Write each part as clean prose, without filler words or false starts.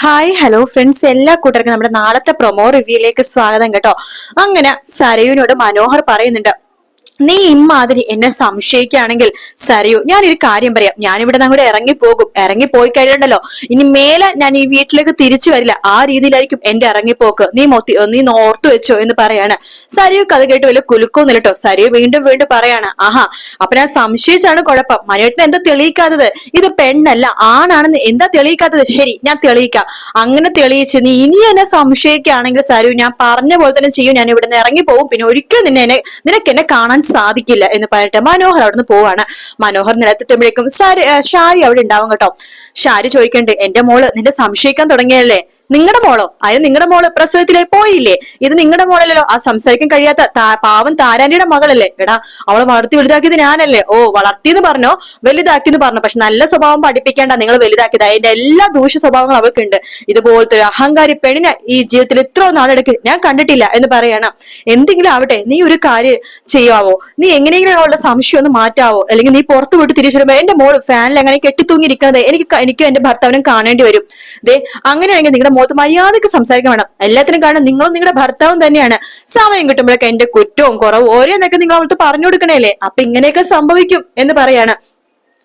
Hi hello friends, എല്ലാ കൂട്ടർക്കും നമ്മുടെ നാളത്തെ പ്രൊമോ റിവ്യൂയിലേക്ക് സ്വാഗതം കേട്ടോ. അങ്ങനെ സരയുവിനോട് മനോഹർ പറയുന്നുണ്ട്, നീ ഇമ്മാതിരി എന്നെ സംശയിക്കുകയാണെങ്കിൽ സരയു, ഞാനൊരു കാര്യം പറയാം. ഞാൻ ഇവിടെ നിന്ന് അങ്ങോട്ട് ഇറങ്ങിപ്പോകും. ഇറങ്ങിപ്പോയി കഴിയണ്ടല്ലോ, ഇനി മേലെ ഞാൻ ഈ വീട്ടിലേക്ക് തിരിച്ചു വരില്ല. ആ രീതിയിലായിരിക്കും എന്റെ ഇറങ്ങിപ്പോക്ക്. നീ ഓർത്തു വെച്ചോ എന്ന് പറയാണ്. സരയു കഥ കേട്ട് വലിയ കുലുക്കൊന്നുമില്ല കേട്ടോ. സരയു വീണ്ടും വീണ്ടും പറയാണ്, ആഹാ, അപ്പൊ ഞാൻ സംശയിച്ചാണ് കുഴപ്പം. മനുവേട്ടൻ എന്താ തെളിയിക്കാത്തത്? ഇത് പെണ്ണല്ല ആണാണെന്ന് എന്താ തെളിയിക്കാത്തത്? ശരി, ഞാൻ തെളിയിക്കാം. അങ്ങനെ തെളിയിച്ച് നീ ഇനി എന്നെ സംശയിക്കുകയാണെങ്കിൽ സരയു, ഞാൻ പറഞ്ഞ പോലെ തന്നെ ചെയ്യും. ഞാൻ ഇവിടെ നിന്ന് ഇറങ്ങിപ്പോകും. പിന്നെ ഒരിക്കലും നിനക്ക് എന്നെ കാണാൻ സാധിക്കില്ല എന്ന് പറഞ്ഞിട്ട് മനോഹർ അവിടുന്ന് പോവാണ്. മനോഹർ നിലത്തെത്തുമ്പോഴേക്കും ഷാരി അവിടെ ഉണ്ടാവും കേട്ടോ. ഷാരി ചോദിക്കണ്ടേ, എന്റെ മോള് നിന്റെ സംശയിക്കാൻ തുടങ്ങിയല്ലേ? നിങ്ങളുടെ മോളോ? അതിന് നിങ്ങളുടെ മോള് പ്രസവത്തിലേ പോയില്ലേ? ഇത് നിങ്ങളുടെ മോളല്ലോ. ആ സംസാരിക്കാൻ കഴിയാത്ത പാവം താരാന്റിയുടെ മകളല്ലേ? എടാ, അവളെ വളർത്തി വലുതാക്കിയത് ഞാനല്ലേ? ഓ, വളർത്തിന്ന് പറഞ്ഞോ, വലുതാക്കിന്ന് പറഞ്ഞോ. പക്ഷെ നല്ല സ്വഭാവം പഠിപ്പിക്കേണ്ട, നിങ്ങൾ വലുതാക്കിയത്. അതിന്റെ എല്ലാ ദൂഷ്യ സ്വഭാവങ്ങളും അവൾക്കുണ്ട്. ഇതുപോലത്തെ ഒരു അഹങ്കാരി പെണ്ണിനെ ഈ ജീവിതത്തിൽ എത്രയോ നാളെടുക്ക് ഞാൻ കണ്ടിട്ടില്ല എന്ന് പറയണം. എന്തെങ്കിലും ആവട്ടെ, നീ ഒരു കാര്യം ചെയ്യാവോ? നീ എങ്ങനെയെങ്കിലും അവളുടെ സംശയം ഒന്ന് മാറ്റാവോ? അല്ലെങ്കിൽ നീ പുറത്തു വിട്ട് തിരിച്ചു വരുമ്പോ എന്റെ മോള് ഫാനിൽ അങ്ങനെ കെട്ടിത്തൂങ്ങിയിരിക്കണത് എനിക്കും എന്റെ ഭർത്താവിനും കാണേണ്ടി വരും. ദേ, അങ്ങനെയാണെങ്കിൽ നിങ്ങളുടെ മുഖത്ത് മര്യാദക്ക് സംസാരിക്കാൻ വേണം. എല്ലാത്തിനും കാരണം നിങ്ങളും നിങ്ങളുടെ ഭർത്താവും തന്നെയാണ്. സമയം കിട്ടുമ്പോഴൊക്കെ എന്റെ കുറ്റവും കുറവും ഓരോന്നൊക്കെ നിങ്ങൾ അവൾക്ക് പറഞ്ഞു കൊടുക്കണേലേ. അപ്പൊ ഇങ്ങനെയൊക്കെ സംഭവിക്കും എന്ന് പറയാണ്.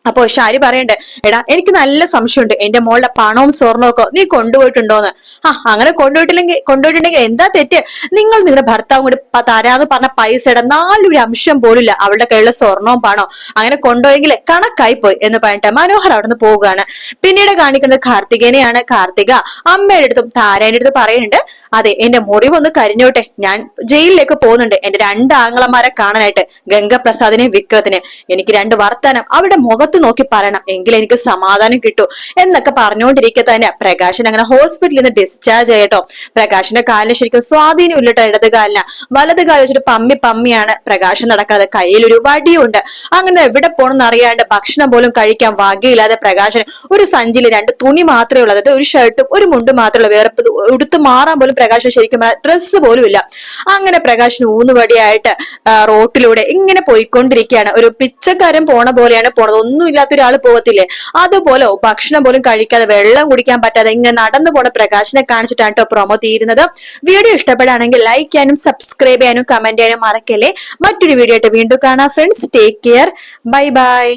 അപ്പോ ഷാരി പറയണ്ടേ, എടാ, എനിക്ക് നല്ല സംശയമുണ്ട്, എന്റെ മോളുടെ പണവും സ്വർണവും ഒക്കെ നീ കൊണ്ടുപോയിട്ടുണ്ടോന്ന്. അങ്ങനെ കൊണ്ടുപോയിട്ടുണ്ടെങ്കിൽ എന്താ തെറ്റ്? നിങ്ങളുടെ ഭർത്താവും കൂടി തരാന്ന് പറഞ്ഞ പൈസയുടെ 4 അംശം പോലില്ല അവളുടെ കയ്യിലുള്ള സ്വർണവും പണവും. അങ്ങനെ കൊണ്ടുപോയെങ്കിൽ കണക്കായി പോയി എന്ന് പറഞ്ഞിട്ട് മനോഹർ അവിടുന്ന് പോവുകയാണ്. പിന്നീട് കാണിക്കുന്നത് കാർത്തികേനെയാണ്. കാർത്തിക അമ്മയുടെ അടുത്തും താരേന്റെ അടുത്തും പറയുന്നുണ്ട്, അതെ, എന്റെ മുറിവൊന്ന് കരിഞ്ഞോട്ടെ, ഞാൻ ജയിലിലേക്ക് പോകുന്നുണ്ട് എന്റെ 2 ആങ്ങളമാരെ കാണാനായിട്ട്, ഗംഗപ്രസാദിനെ വിക്രത്തിനെ. എനിക്ക് 2 വർത്താനം അവരുടെ മുഖത്ത് നോക്കി പറയണം, എങ്കിൽ എനിക്ക് സമാധാനം കിട്ടൂ എന്നൊക്കെ പറഞ്ഞുകൊണ്ടിരിക്കെ തന്നെ പ്രകാശൻ അങ്ങനെ ഹോസ്പിറ്റലിൽ നിന്ന് ഡിസ്ചാർജ് ചെയ്യട്ടോ. പ്രകാശിന്റെ കാലിന് ശരിക്കും സ്വാധീനം ഇല്ലട്ടോ. ഇടത് കാലിന് വലത് കാലിൽ വെച്ചിട്ട് പമ്മിയാണ് പ്രകാശൻ നടക്കുന്നത്. കയ്യിലൊരു വടിയുണ്ട്. അങ്ങനെ എവിടെ പോണെന്ന് അറിയാണ്ട് ഭക്ഷണം പോലും കഴിക്കാൻ വകയില്ലാതെ പ്രകാശന് ഒരു സഞ്ചിയിൽ 2 തുണി മാത്രമേ ഉള്ളൂ. അതായത് ഒരു ഷർട്ടും ഒരു മുണ്ടും മാത്രമേ ഉള്ളൂ. വേറെ ഉടുത്ത് മാറാൻ പോലും പ്രകാശൻ ശരിക്കും ഡ്രസ്സ് പോലും ഇല്ല. അങ്ങനെ പ്രകാശന് ഊന്നുവടിയായിട്ട് റോട്ടിലൂടെ ഇങ്ങനെ പോയിക്കൊണ്ടിരിക്കുകയാണ്. ഒരു പിച്ചക്കാരൻ പോണ പോലെയാണ് പോണത്. ഒന്നും ഇല്ലാത്ത ഒരാൾ പോകത്തില്ലേ, അതുപോലെ ഭക്ഷണം പോലും കഴിക്കാതെ വെള്ളം കുടിക്കാൻ പറ്റാതെ ഇങ്ങനെ നടന്നു പോണ പ്രകാശിനെ കാണിച്ചിട്ടാണ് കേട്ടോ പ്രൊമോ തീരുന്നത്. വീഡിയോ ഇഷ്ടപ്പെടുകയാണെങ്കിൽ ലൈക്ക് ചെയ്യാനും സബ്സ്ക്രൈബ് ചെയ്യാനും കമന്റ് ചെയ്യാനും മറക്കല്ലേ. മറ്റൊരു വീഡിയോ ആയിട്ട് വീണ്ടും കാണാം friends. Take care, bye bye.